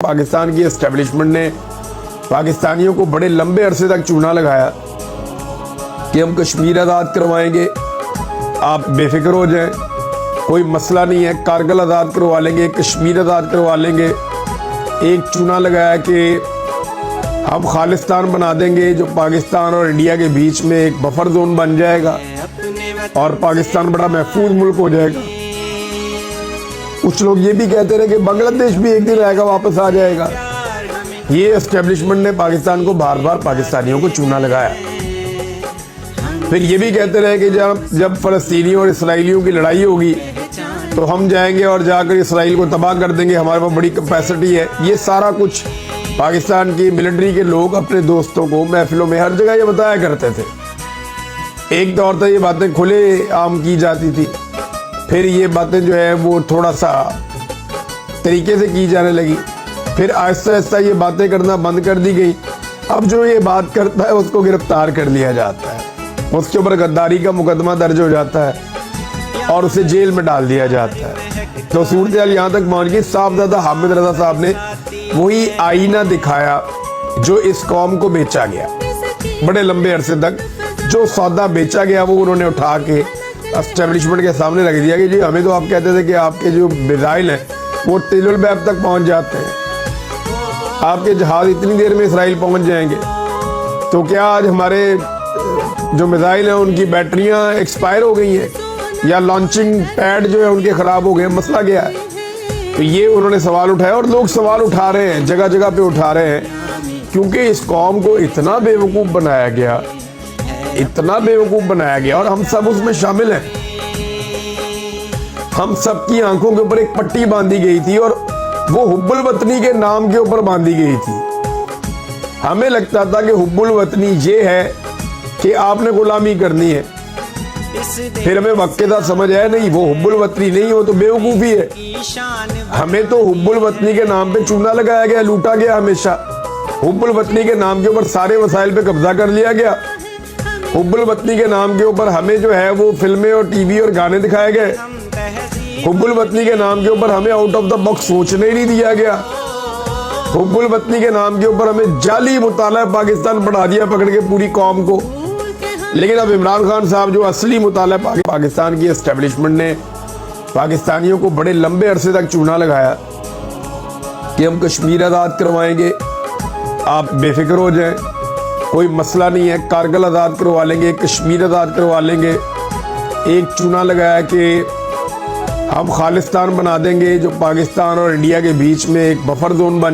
पाकिस्तान की एस्टेब्लिशमेंट ने पाकिस्तानियों को बड़े लंबे अरसे तक चूना लगाया कि हम कश्मीर आज़ाद करवाएंगे, आप बेफिक्र हो जाएं, कोई मसला नहीं है, कारगिल आज़ाद करवा लेंगे, कश्मीर आज़ाद करवा लेंगे। एक चूना लगाया कि हम खालिस्तान बना देंगे जो पाकिस्तान और इंडिया के बीच में एक बफर जोन बन जाएगा और पाकिस्तान बड़ा महफूज मुल्क हो जाएगा। कुछ लोग ये भी कहते रहे कि बांग्लादेश भी एक दिन आएगा, वापस आ जाएगा। ये एस्टेब्लिशमेंट ने पाकिस्तान को बार बार पाकिस्तानियों को चूना लगाया। फिर ये भी कहते रहे कि जब फ़लस्तीनियों और इसराइलियों की लड़ाई होगी तो हम जाएंगे और जाकर इसराइल को तबाह कर देंगे, हमारे पास बड़ी कैपेसिटी है। ये सारा कुछ पाकिस्तान की मिलिट्री के लोग अपने दोस्तों को महफिलों में हर जगह ये बताया करते थे। एक दौर तक ये बातें खुले आम की जाती थी, फिर ये बातें जो है वो थोड़ा सा तरीके से की जाने लगी, फिर आहिस्ता आहिस्ता ये बातें करना बंद कर दी गई। अब जो ये बात करता है उसको गिरफ्तार कर लिया जाता है, उसके ऊपर गद्दारी का मुकदमा दर्ज हो जाता है और उसे जेल में डाल दिया जाता है। तो सूरत हाल यहाँ तक पहुँच गई। साहबजादा हामिद रज़ा साहब ने वही आईना दिखाया जो इस कौम को बेचा गया। बड़े लंबे अरसे तक जो सौदा बेचा गया वो उन्होंने उठा के एस्टेब्लिशमेंट के सामने रख दिया कि जी हमें तो आप कहते थे कि आपके जो मिसाइल हैं वो तिल उल बैब तक पहुंच जाते हैं, आपके जहाज इतनी देर में इसराइल पहुंच जाएंगे, तो क्या आज हमारे जो मिसाइल हैं उनकी बैटरियां एक्सपायर हो गई हैं या लॉन्चिंग पैड जो है उनके ख़राब हो गए, मसला क्या है? तो ये उन्होंने सवाल उठाया और लोग सवाल उठा रहे हैं, जगह जगह पे उठा रहे हैं, क्योंकि इस कौम को इतना बेवकूफ़ बनाया गया, इतना बेवकूफ़ बनाया गया और हम सब उसमें शामिल हैं। हम सब की आंखों के ऊपर एक पट्टी बांधी गई थी और वो हुब्बुल वतनी के नाम के ऊपर बांधी गई थी। हमें लगता था कि हुब्बुल वतनी ये है कि आपने गुलामी करनी है, फिर हमें वक्त के साथ समझ आया नहीं, वो हुब्बुल वतनी नहीं, हो तो बेवकूफ़ी है। हमें तो हुब्बुल वतनी के नाम पे चूना लगाया गया, लूटा गया हमेशा। हुब्बुल वतनी के नाम के ऊपर सारे वसाइल पे कब्जा कर लिया गया। हुब्बुल वतनी के नाम के ऊपर हमें जो है वो फिल्में और टीवी और गाने दिखाए गए। हुब्बुल वतनी के नाम के ऊपर हमें आउट ऑफ द बॉक्स सोचने ही नहीं दिया गया। हुब्बुल वतनी के नाम के ऊपर हमें जाली मुताला पाकिस्तान बढ़ा दिया पकड़ के पूरी कौम को। लेकिन अब इमरान खान साहब जो असली मुताला पाकिस्तान की एस्टेब्लिशमेंट ने पाकिस्तानियों को बड़े लंबे अरसे तक चूना लगाया कि हम कश्मीर आज़ाद करवाएंगे, आप बेफिक्र हो जाएं, कोई मसला नहीं है, कारगिल आज़ाद करवा लेंगे, कश्मीर आज़ाद करवा लेंगे। एक चूना लगाया कि हम खालिस्तान बना देंगे जो पाकिस्तान और इंडिया के बीच में एक बफर जोन बन